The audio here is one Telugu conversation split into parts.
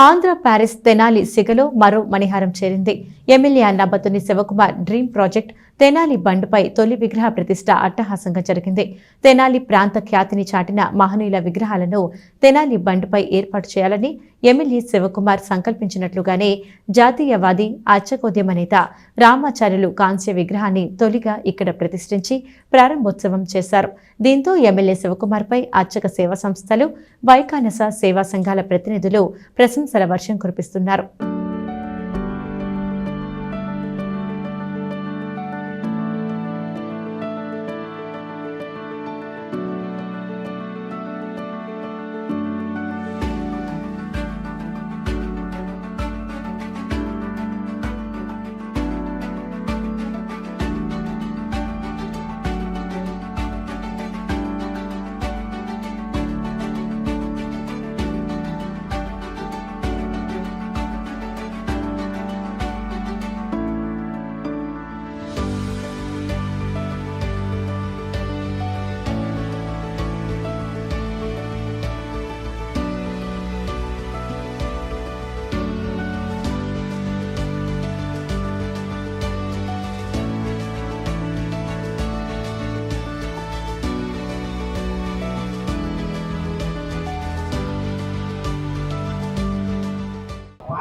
ఆంధ్ర ప్యారిస్ తెనాలి సిగలో మరో మణిహారం చేరింది. MLA Annabathuni Sivakumar dream project Tenali బండ్పై తొలి విగ్రహ ప్రతిష్ఠ అట్టహాసంగా జరిగింది. తెనాలి ప్రాంత ఖ్యాతిని చాటిన మహనీయుల విగ్రహాలను తెనాలి బండ్పై ఏర్పాటు చేయాలని ఎమ్మెల్యే శివకుమార్ సంకల్పించినట్లుగానే జాతీయవాది అర్చకోద్యమ నేత రామాచార్యులు కాంస్య విగ్రహాన్ని తొలిగా ఇక్కడ ప్రతిష్ఠించి ప్రారంభోత్సవం చేశారు. దీంతో ఎమ్మెల్యే శివకుమార్పై అర్చక సేవా సంస్థలు, వైకానస సేవా సంఘాల ప్రతినిధులు ప్రశంసల వర్షం కురిపిస్తున్నారు.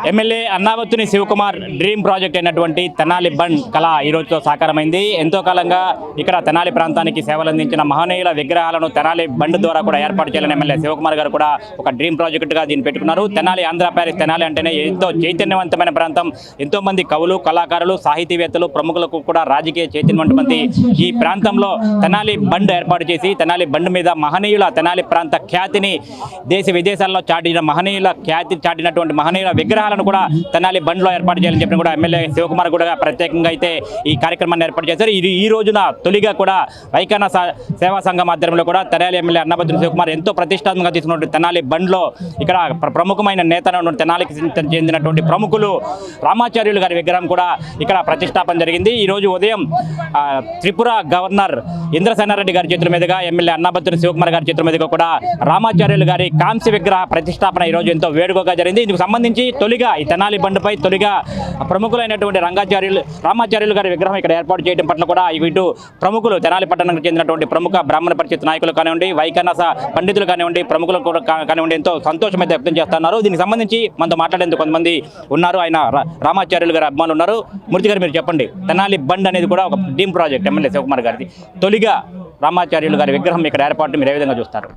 MLA Annabathuni Sivakumar dream project అయినటువంటి తెనాలి బండ్ కళ ఈరోజుతో సాకారమైంది. ఎంతో కాలంగా ఇక్కడ తెనాలి ప్రాంతానికి సేవలు అందించిన మహనీయుల విగ్రహాలను తెనాలి బండ్ ద్వారా కూడా ఏర్పాటు చేయాలని ఎమ్మెల్యే శివకుమార్ గారు కూడా ఒక డ్రీమ్ ప్రాజెక్టుగా దీన్ని పెట్టుకున్నారు. తెనాలి ఆంధ్ర ప్యారిస్ తెనాలి అంటేనే ఎంతో చైతన్యవంతమైన ప్రాంతం. ఎంతో మంది కవులు, కళాకారులు, సాహితీవేత్తలు, ప్రముఖులకు కూడా రాజకీయ చైతన్యవంతమైన ఈ ప్రాంతంలో తెనాలి బండ్ ఏర్పాటు చేసి తెనాలి బండ్ మీద మహనీయుల తెనాలి ప్రాంత ఖ్యాతిని దేశ విదేశాల్లో చాటిన మహనీయుల ఖ్యాతి చాటినటువంటి మహనీయుల విగ్రహాలను కూడా తెనాలి బండ్లో ఏర్పాటు చేయాలని చెప్పిన కూడా ఎమ్మెల్యే శివకుమార్ కూడా ప్రత్యేకంగా అయితే ఈ కార్యక్రమాన్ని ఏర్పాటు చేశారు. ఈ రోజున తొలిగా కూడా వైకాన సేవా సంఘం ఆధ్వర్యంలో కూడా తెనాలి ఎమ్మెల్యే అన్నాబత్తుని శివకుమార్ ఎంతో ప్రతిష్టాత్మకంగా తీసుకున్నటువంటి తెనాలి బండ్లో ఇక్కడ ప్రముఖమైన నేతను తెనాలికి చెందినటువంటి ప్రముఖులు రామాచార్యులు గారి విగ్రహం కూడా ఇక్కడ ప్రతిష్టాపన జరిగింది. ఈ రోజు ఉదయం త్రిపుర గవర్నర్ ఇంద్రసేనారెడ్డి గారి చేతుల మీదుగా ఎమ్మెల్యే అన్నాబత్తుని శివకుమార్ గారి చేతుల మీదుగా కూడా రామాచార్యులు గారి కాంస్య విగ్రహ ప్రతిష్టాపన ఈ రోజు ఎంతో వేడుకగా జరిగింది. ఇందుకు సంబంధించి తొలిగా ఈ తెనాలి బండ్పై తొలిగా ప్రముఖులైనటువంటి రామాచార్యులు గారి విగ్రహం ఇక్కడ ఏర్పాటు చేయడం పట్ల కూడా ఇటు ప్రముఖులు తెనాలి పట్టణానికి చెందినటువంటి ప్రముఖ బ్రాహ్మణ పరిషత్ నాయకులు కానివ్వండి, వైకానస పండితులు కానివ్వండి, ప్రముఖులు కానివ్వండి ఎంతో సంతోషం అయితే వ్యక్తం చేస్తున్నారు. దీనికి సంబంధించి మనతో మాట్లాడేందుకు కొంతమంది ఉన్నారు. ఆయన రామాచార్యులు గారి అభిమానులు ఉన్నారు. మూర్తి గారు మీరు చెప్పండి, తెనాలి బండ్ అనేది కూడా ఒక డ్రీమ్ ప్రాజెక్ట్ ఎమ్మెల్యే శివకుమార్ గారిది. తొలిగా రామాచార్యులు గారి విగ్రహం ఇక్కడ ఏర్పాటు మీరు ఏ విధంగా చూస్తారు?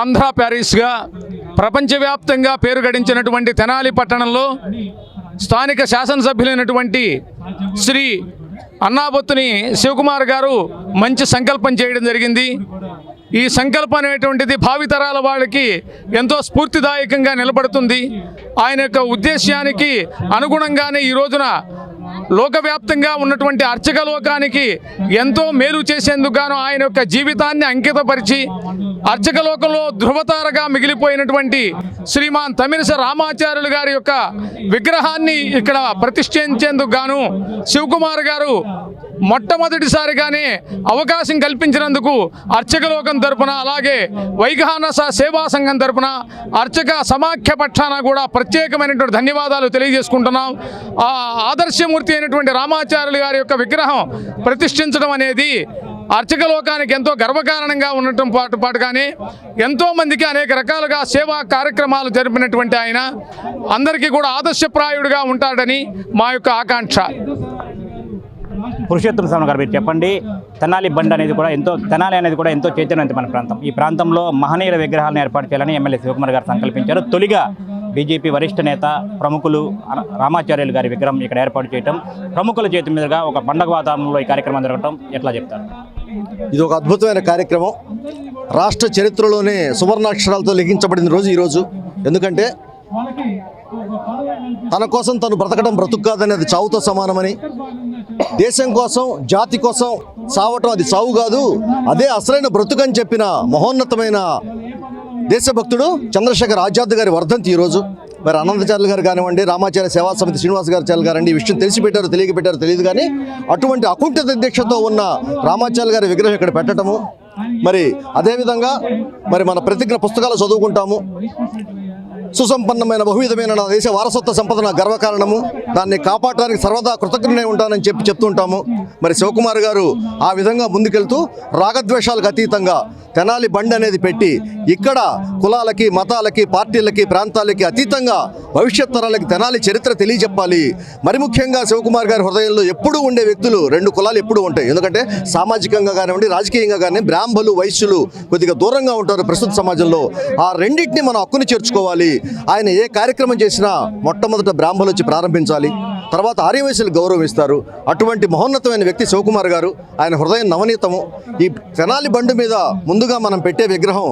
ఆంధ్ర ప్యారిస్గా ప్రపంచవ్యాప్తంగా పేరు గడించినటువంటి తెనాలి పట్టణంలో స్థానిక శాసనసభ్యులైనటువంటి శ్రీ అన్నాబత్తుని శివకుమార్ గారు మంచి సంకల్పం చేయడం జరిగింది. ఈ సంకల్పం అనేటువంటిది భావితరాల వాళ్ళకి ఎంతో స్ఫూర్తిదాయకంగా నిలబడుతుంది. ఆయన యొక్క ఉద్దేశ్యానికి అనుగుణంగానే ఈ రోజున లోకవ్యాప్తంగా ఉన్నటువంటి అర్చక లోకానికి ఎంతో మేలు చేసేందుకు గాను ఆయన యొక్క జీవితాన్ని అంకితపరిచి అర్చక లోకంలో ధృవతారగా మిగిలిపోయినటువంటి శ్రీమాన్ తమిళస రామాచార్యులు గారి యొక్క విగ్రహాన్ని ఇక్కడ ప్రతిష్ఠించేందుకు గాను శివకుమార్ గారు మొట్టమొదటిసారిగానే అవకాశం కల్పించినందుకు అర్చక లోకం తరపున, అలాగే వైకానస సేవా సంఘం తరపున, అర్చక సమాఖ్య పక్షాన కూడా ప్రత్యేకమైనటువంటి ధన్యవాదాలు తెలియజేసుకుంటున్నాం. ఆ ఆదర్శమూర్తి అయినటువంటి రామాచార్యులు గారి యొక్క విగ్రహం ప్రతిష్ఠించడం అనేది అర్చక లోకానికి ఎంతో గర్వకారణంగా ఉండటం పాటుగానే ఎంతోమందికి అనేక రకాలుగా సేవా కార్యక్రమాలు జరిపినటువంటి ఆయన అందరికీ కూడా ఆదర్శప్రాయుడిగా ఉంటాడని మా యొక్క ఆకాంక్ష. పురుషోత్తమ స్వామి గారు మీరు చెప్పండి, తెనాలి బండ్ అనేది కూడా తెనాలి అనేది కూడా ఎంతో చైతన్యవంతమైన ప్రాంతం. ఈ ప్రాంతంలో మహనీయుల విగ్రహాలను ఏర్పాటు చేయాలని ఎమ్మెల్యే శివకుమార్ గారు సంకల్పించారు. తొలిగా బీజేపీ వరిష్ఠ నేత ప్రముఖులు రామాచార్యులు గారి విగ్రహం ఇక్కడ ఏర్పాటు చేయడం, ప్రముఖుల చేతి మీదుగా ఒక పండగ వాతావరణంలో ఈ కార్యక్రమం జరగడం ఎట్లా చెప్తారు? ఇది ఒక అద్భుతమైన కార్యక్రమం. రాష్ట్ర చరిత్రలోనే సువర్ణాక్షరాలతో లిఖించబడిన రోజు ఈరోజు. ఎందుకంటే తన కోసం తను బ్రతకడం బ్రతుకు కాదని, అది చావుతో సమానమని, దేశం కోసం జాతి కోసం సావటం అది చావు కాదు, అదే అసలైన బ్రతుకని చెప్పిన మహోన్నతమైన దేశభక్తుడు చంద్రశేఖర్ ఆజాద్ గారి వర్ధంతి ఈరోజు. మరి అనంతాచార్యులు గారు కానివ్వండి, రామాచార్య సేవా సమితి శ్రీనివాస్ గారు గారండి, ఈ విషయం తెలిసి పెట్టారో తెలియక పెట్టారో తెలియదు, కానీ అటువంటి అకుంఠిత దీక్షతో ఉన్న రామాచార్యులు గారి విగ్రహం ఇక్కడ పెట్టడము, మరి అదేవిధంగా మరి మన ప్రతిజ్ఞ పుస్తకాలు చదువుకుంటాము. సుసంపన్నమైన బహువిధమైన నా దేశ వారసత్వ సంపద నా గర్వకారణము, దాన్ని కాపాడడానికి సర్వదా కృతజ్ఞుడై ఉంటానని చెప్తుంటాము. మరి శివకుమార్ గారు ఆ విధంగా ముందుకెళ్తూ రాగద్వేషాలకు అతీతంగా తెనాలి బండి అనేది పెట్టి ఇక్కడ కులాలకి, మతాలకి, పార్టీలకి, ప్రాంతాలకి అతీతంగా భవిష్యత్ తరాలకి తెనాలి చరిత్ర తెలియజెప్పాలి. మరి ముఖ్యంగా శివకుమార్ గారి హృదయంలో ఎప్పుడూ ఉండే వ్యక్తులు 2 కులాలు ఎప్పుడూ ఉంటాయి. ఎందుకంటే సామాజికంగా కానివ్వండి, రాజకీయంగా కానీ బ్రాహ్మలు, వైశ్యులు కొద్దిగా దూరంగా ఉంటారు ప్రస్తుత సమాజంలో. ఆ రెండింటిని మనం హక్కుని చేర్చుకోవాలి. ఆయన ఏ కార్యక్రమం చేసినా మొట్టమొదట బ్రాహ్మలు వచ్చి ప్రారంభించాలి, తర్వాత ఆర్యవైశ్యులు గౌరవిస్తారు. అటువంటి మహోన్నతమైన వ్యక్తి శివకుమార్ గారు. ఆయన హృదయం నవనీతము. ఈ తెనాలి బండి మీద ముందుగా మనం పెట్టే విగ్రహం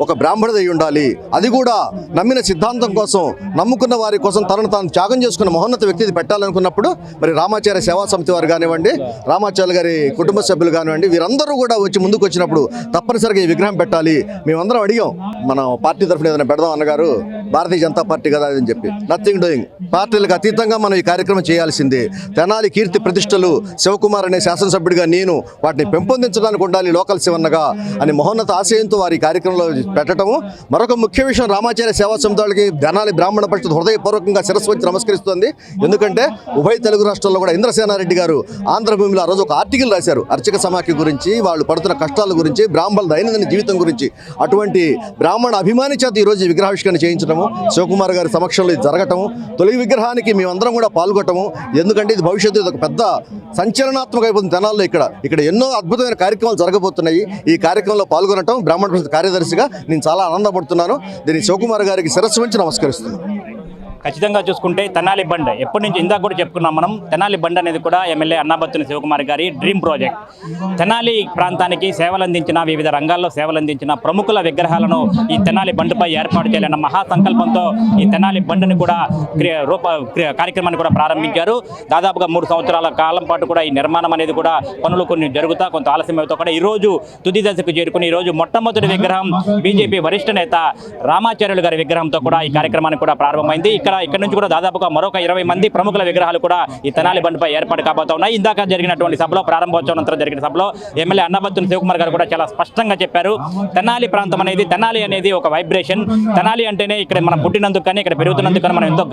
ఒక బ్రాహ్మణుడై ఉండాలి. అది కూడా నమ్మిన సిద్ధాంతం కోసం, నమ్ముకున్న వారి కోసం తనను తాను త్యాగం చేసుకున్న మహోన్నత వ్యక్తి పెట్టాలనుకున్నప్పుడు మరి రామాచార్య సేవా సమితి వారు కానివ్వండి, రామాచార్య గారి కుటుంబ సభ్యులు కానివ్వండి, వీరందరూ కూడా వచ్చి ముందుకు వచ్చినప్పుడు తప్పనిసరిగా ఈ విగ్రహం పెట్టాలి. మేమందరం అడిగాం, మనం పార్టీ తరఫున ఏదైనా పెడదాం అన్నగారు. భారతీయ జనతా పార్టీ కదా అని చెప్పి నథింగ్ డూయింగ్. పార్టీలకు అతీతంగా మనం ఈ కార్యక్రమం చేయాల్సిందే. తెనాలి కీర్తి ప్రతిష్టలు శివకుమార్ అనే శాసనసభ్యుడిగా నేను వాటిని పెంపొందించడానికి ఉండాలి లోకల్ శివన్నగా అని మహోన్నత ఆశయంతో వారి కార్యక్రమంలో పెట్టడము. మరొక ముఖ్య విషయం, రామాచార్య సేవా సమితి వాళ్ళకి తెనాలి బ్రాహ్మణ పరిషత్ హృదయపూర్వకంగా శిరస్సు వచ్చి నమస్కరిస్తోంది. ఎందుకంటే ఉభయ తెలుగు రాష్ట్రాల్లో కూడా ఇంద్రసేనారెడ్డి గారు ఆంధ్రభూమిలో ఆ రోజు ఒక ఆర్టికల్ రాశారు అర్చక సమాఖ్య గురించి, వాళ్ళు పడుతున్న కష్టాల గురించి, బ్రాహ్మణుల దైనందిన జీవితం గురించి. అటువంటి బ్రాహ్మణ అభిమాని చేత ఈరోజు ఈ విగ్రహావిష్కరణ చేయించడము, శివకుమార్ గారి సమక్షంలో ఇది జరగటము, తొలి విగ్రహానికి మేమందరం కూడా పాల్గొనటము. ఎందుకంటే ఇది భవిష్యత్తు ఒక పెద్ద సంచలనాత్మక అయిపోతుంది తెనాల్లో. ఇక్కడ ఎన్నో అద్భుతమైన కార్యక్రమాలు జరగబోతున్నాయి. ఈ కార్యక్రమంలో పాల్గొనటం బ్రాహ్మణ పరిషత్ కార్యదర్శిగా నేను చాలా ఆనందపడుతున్నాను. దీన్ని శివకుమార్ గారికి శిరస్సు వంచి నమస్కరిస్తున్నాను. ఖచ్చితంగా చూసుకుంటే తెనాలి బండ్ ఎప్పటి నుంచి ఇందాక కూడా చెప్పుకున్నాం మనం. తెనాలి బండ్ అనేది కూడా ఎమ్మెల్యే అన్నాబత్తుని శివకుమార్ గారి డ్రీమ్ ప్రాజెక్ట్. తెనాలి ప్రాంతానికి సేవలు అందించిన, వివిధ రంగాల్లో సేవలు అందించిన ప్రముఖుల విగ్రహాలను ఈ తెనాలి బండ్పై ఏర్పాటు చేయాలన్న మహాసంకల్పంతో ఈ తెనాలి బండ్ని కూడా కార్యక్రమాన్ని కూడా ప్రారంభించారు. దాదాపుగా 3 సంవత్సరాల కాలం పాటు కూడా ఈ నిర్మాణం అనేది కూడా పనులు కొన్ని జరుగుతా కొంత ఆలస్యం అవుతా కూడా ఈరోజు తుది దశకు చేరుకుని ఈరోజు మొట్టమొదటి విగ్రహం బీజేపీ వరిష్ఠ నేత రామాచార్యులు గారి విగ్రహంతో కూడా ఈ కార్యక్రమానికి కూడా ప్రారంభమైంది. ఇక్కడ నుంచి కూడా దాదాపుగా మరొక 20 మంది ప్రముఖుల విగ్రహాలు కూడా ఈ తెనాలి బండ్పై ఏర్పాటు కాబోతా ఉన్నాయి. ఇందాక జరిగినటువంటి సభలో, ప్రారంభోత్సవం జరిగిన సభలో ఎమ్మెల్యే అన్నాబత్తుని శివకుమార్ గారు కూడా చాలా స్పష్టంగా చెప్పారు. తెనాలి ప్రాంతం అనేది, తెనాలి అనేది ఒక వైబ్రేషన్. తెనాలి అంటేనే ఇక్కడ మనం పుట్టినందుకు కానీ, ఇక్కడ పెరుగుతున్నందుకు కానీ మనం ఎంతో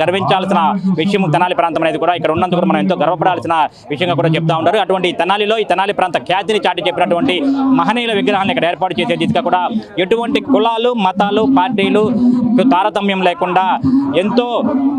గర్వించాల్సిన విషయం. తెనాలి ప్రాంతం అనేది కూడా ఇక్కడ ఉన్నందుకు మనం ఎంతో గర్వపడాల్సిన విషయంగా కూడా చెప్తా ఉంటారు. అటువంటి తెనాలిలో ఈ తెనాలి ప్రాంత ఖ్యాతిని చాటి చెప్పినటువంటి మహనీయుల విగ్రహాలను ఇక్కడ ఏర్పాటు చేసే దిశగా కూడా ఎటువంటి కులాలు, మతాలు, పార్టీలు తారతమ్యం లేకుండా ఎంతో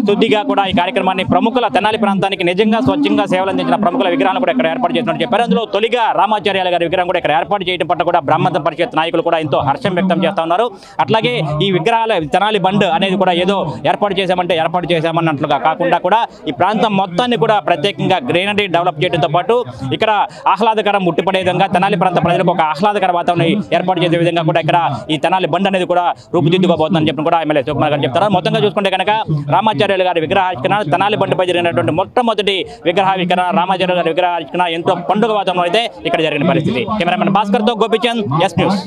శుద్ధిగా కూడా ఈ కార్యక్రమాన్ని ప్రముఖుల తెనాలి ప్రాంతానికి నిజంగా స్వచ్ఛంగా సేవలు అందించిన ప్రముఖుల విగ్రహాలను కూడా ఇక్కడ ఏర్పాటు చేసినట్టు చెప్పారు. అందులో తొలిగా రామాచార్యాల గారి విగ్రహం కూడా ఇక్కడ ఏర్పాటు చేయడం పట్ల కూడా బ్రాహ్మణ పరిషత్ నాయకులు కూడా ఎంతో హర్షం వ్యక్తం చేస్తా ఉన్నారు. అట్లాగే ఈ విగ్రహాల తెనాలి బండ్ అనేది కూడా ఏదో ఏర్పాటు చేశామన్నట్లుగా కాకుండా కూడా ఈ ప్రాంతం మొత్తాన్ని కూడా ప్రత్యేకంగా గ్రీనరీ డెవలప్ చేయడంతో పాటు ఇక్కడ ఆహ్లాదకరం ఉట్టిపడే విధంగా తెనాలి ప్రాంత ప్రజలకు ఒక ఆహ్లాదకర వాతావరణం ఏర్పాటు చేసే విధంగా కూడా ఇక్కడ ఈ తెనాలి బండ్ అనేది కూడా రూపుదిద్దుకోబోతుందని చెప్పి కూడా ఎమ్మెల్యే శివకుమార్ గారు చెప్తారు. మొత్తంగా చూసుకుంటే కనుక రామాచార్యులు గారి విగ్రహావిష్కరణ, తెనాలి బండిపై జరిగినటువంటి మొట్టమొదటి విగ్రహావిష్కరణ, రామాచార్యులు గారి విగ్రహావిష్కరణ ఎంతో పండుగ వాతావరణం అయితే ఇక్కడ జరిగిన పరిస్థితి. కెమెరామెన్ భాస్కర్తో గోపిచంద్, ఎస్ న్యూస్.